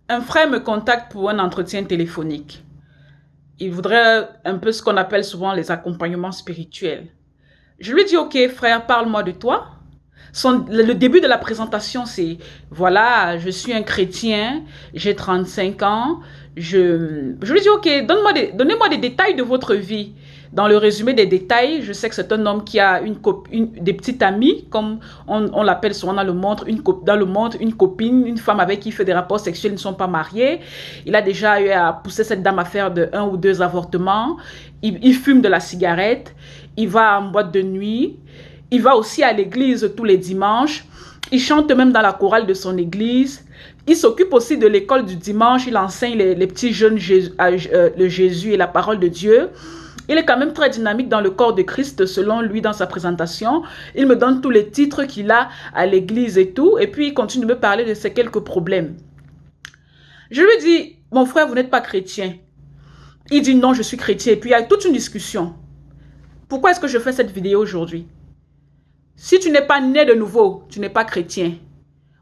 Un frère me contacte pour un entretien téléphonique. Il voudrait un peu ce qu'on appelle souvent les accompagnements spirituels. Je lui dis, ok frère, parle-moi de toi. Le début de la présentation, c'est, voilà, je suis un chrétien, j'ai 35 ans. Je lui dis, ok, donnez-moi des détails de votre vie. Dans le résumé des détails, je sais que c'est un homme qui a des petites amies, comme on l'appelle souvent dans le monde, une copine, une femme avec qui il fait des rapports sexuels, ils ne sont pas mariés. Il a déjà eu à pousser cette dame à faire un ou deux avortements. Il fume de la cigarette. Il va en boîte de nuit. Il va aussi à l'église tous les dimanches. Il chante même dans la chorale de son église. Il s'occupe aussi de l'école du dimanche. Il enseigne les petits jeunes le Jésus et la parole de Dieu. Il est quand même très dynamique dans le corps de Christ, selon lui, dans sa présentation. Il me donne tous les titres qu'il a à l'église et tout. Et puis, il continue de me parler de ses quelques problèmes. Je lui dis, mon frère, vous n'êtes pas chrétien. Il dit, non, je suis chrétien. Et puis, il y a toute une discussion. Pourquoi est-ce que je fais cette vidéo aujourd'hui? Si tu n'es pas né de nouveau, tu n'es pas chrétien.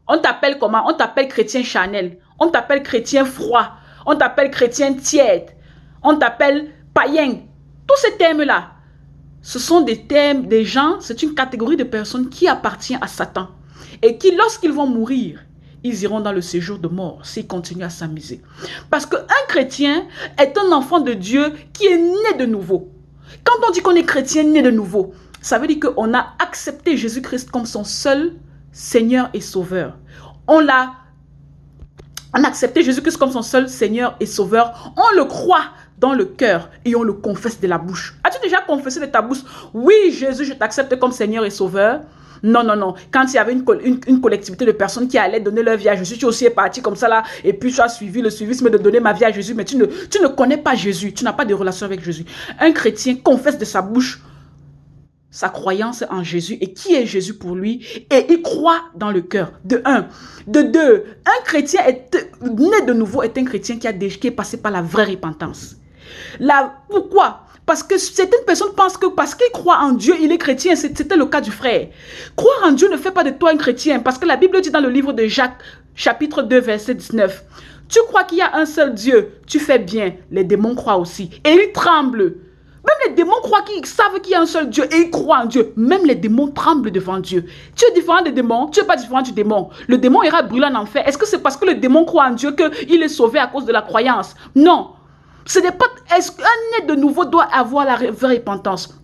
On t'appelle comment? On t'appelle chrétien charnel. On t'appelle chrétien froid. On t'appelle chrétien tiède. On t'appelle païen. Tous ces termes-là, ce sont des termes des gens, c'est une catégorie de personnes qui appartient à Satan. Et qui, lorsqu'ils vont mourir, ils iront dans le séjour de mort s'ils continuent à s'amuser. Parce qu'un chrétien est un enfant de Dieu qui est né de nouveau. Quand on dit qu'on est chrétien né de nouveau, ça veut dire qu'on a accepté Jésus-Christ comme son seul Seigneur et Sauveur. On a accepté Jésus-Christ comme son seul Seigneur et Sauveur. On le croit dans le cœur et on le confesse de la bouche. As-tu déjà confessé de ta bouche? Oui, Jésus, je t'accepte comme Seigneur et Sauveur. Non, non, non. Quand il y avait une collectivité de personnes qui allaient donner leur vie à Jésus, tu aussi es parti comme ça là, et puis tu as suivi le suivisme de donner ma vie à Jésus, mais tu ne connais pas Jésus, tu n'as pas de relation avec Jésus. Un chrétien confesse de sa bouche sa croyance en Jésus et qui est Jésus pour lui, et il croit dans le cœur, de un. De deux, un chrétien né de nouveau est un chrétien qui est passé par la vraie repentance. Pourquoi? Parce que certaines personnes pensent que parce qu'il croit en Dieu, il est chrétien. C'était le cas du frère. Croire en Dieu ne fait pas de toi un chrétien, parce que la Bible dit dans le livre de Jacques, chapitre 2, verset 19, tu crois qu'il y a un seul Dieu, tu fais bien, les démons croient aussi, et ils tremblent. Même les démons croient qu'ils savent qu'il y a un seul Dieu et ils croient en Dieu. Même les démons tremblent devant Dieu. Tu es différent des démons, tu n'es pas différent du démon. Le démon ira brûler en enfer. Est-ce que c'est parce que le démon croit en Dieu qu'il est sauvé à cause de la croyance? Non. Ce n'est pas. Est-ce qu'un né de nouveau doit avoir la vraie repentance?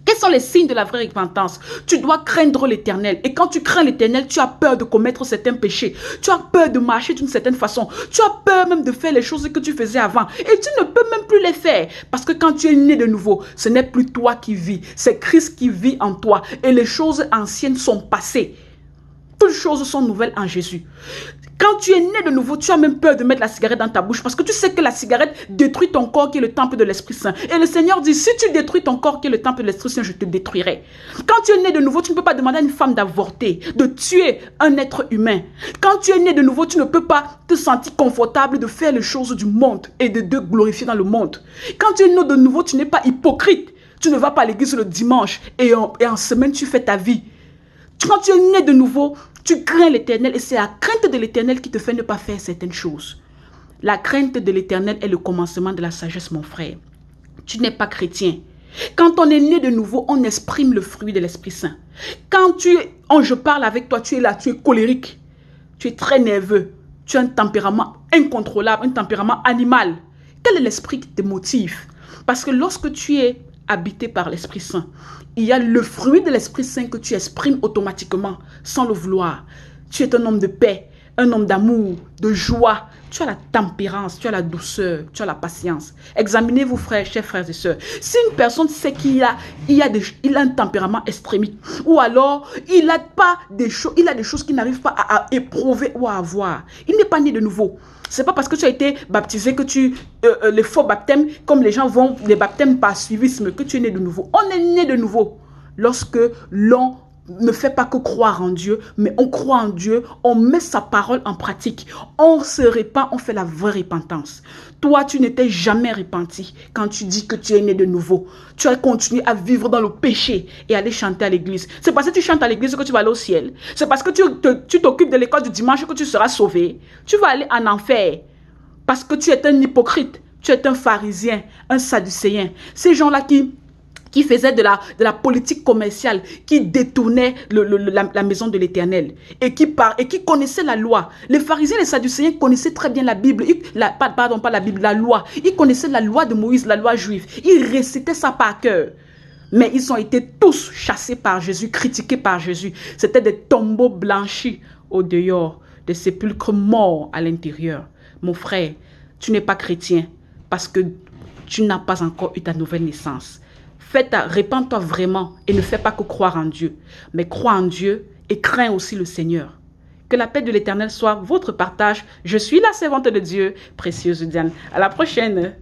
Quels sont les signes de la vraie repentance? Tu dois craindre l'Éternel. Et quand tu crains l'Éternel, tu as peur de commettre certains péchés. Tu as peur de marcher d'une certaine façon. Tu as peur même de faire les choses que tu faisais avant. Et tu ne peux même plus les faire. Parce que quand tu es né de nouveau, ce n'est plus toi qui vis. C'est Christ qui vit en toi. Et les choses anciennes sont passées. Toutes choses sont nouvelles en Jésus. Quand tu es né de nouveau, tu as même peur de mettre la cigarette dans ta bouche parce que tu sais que la cigarette détruit ton corps qui est le temple de l'Esprit Saint. Et le Seigneur dit, si tu détruis ton corps qui est le temple de l'Esprit Saint, je te détruirai. Quand tu es né de nouveau, tu ne peux pas demander à une femme d'avorter, de tuer un être humain. Quand tu es né de nouveau, tu ne peux pas te sentir confortable de faire les choses du monde et de Dieu glorifier dans le monde. Quand tu es né de nouveau, tu n'es pas hypocrite. Tu ne vas pas à l'église le dimanche et en semaine, tu fais ta vie. Quand tu es né de nouveau, tu crains l'Éternel et c'est la crainte de l'Éternel qui te fait ne pas faire certaines choses. La crainte de l'Éternel est le commencement de la sagesse, mon frère. Tu n'es pas chrétien. Quand on est né de nouveau, on exprime le fruit de l'Esprit Saint. Quand je parle avec toi, tu es là, tu es colérique. Tu es très nerveux. Tu as un tempérament incontrôlable, un tempérament animal. Quel est l'esprit qui te motive? Parce que lorsque tu es habité par l'Esprit Saint, il y a le fruit de l'Esprit Saint que tu exprimes automatiquement, sans le vouloir. Tu es un homme de paix, un homme d'amour, de joie. Tu as la tempérance, tu as la douceur, tu as la patience. Examinez-vous, chers frères et sœurs. Si une personne sait qu'il a un tempérament extrémique, ou alors il a des choses qu'il n'arrive pas à éprouver ou à avoir, il n'est pas né de nouveau. C'est pas parce que tu as été baptisé que les faux baptêmes, comme les gens vont, les baptêmes par suivisme, que tu es né de nouveau. On est né de nouveau lorsque l'on ne fait pas que croire en Dieu, mais on croit en Dieu, on met sa parole en pratique, on se répand, on fait la vraie repentance. Toi, tu n'étais jamais repenti quand tu dis que tu es né de nouveau. Tu as continué à vivre dans le péché et aller chanter à l'église. C'est parce que tu chantes à l'église que tu vas aller au ciel. C'est parce que tu t'occupes de l'école du dimanche que tu seras sauvé. Tu vas aller en enfer. Parce que tu es un hypocrite, tu es un pharisien, un sadducéen. Ces gens-là qui faisaient de la politique commerciale, qui détournaient la maison de l'Éternel et qui connaissaient la loi. Les pharisiens et les sadducéens connaissaient très bien la Bible, pardon, pas la Bible, la loi. Ils connaissaient la loi de Moïse, la loi juive. Ils récitaient ça par cœur. Mais ils ont été tous chassés par Jésus, critiqués par Jésus. C'était des tombeaux blanchis au dehors, des sépulcres morts à l'intérieur. Mon frère, tu n'es pas chrétien parce que tu n'as pas encore eu ta nouvelle naissance. Répands-toi vraiment et ne fais pas que croire en Dieu, mais crois en Dieu et crains aussi le Seigneur. Que la paix de l'Éternel soit votre partage. Je suis la servante de Dieu, précieuse Diane. À la prochaine.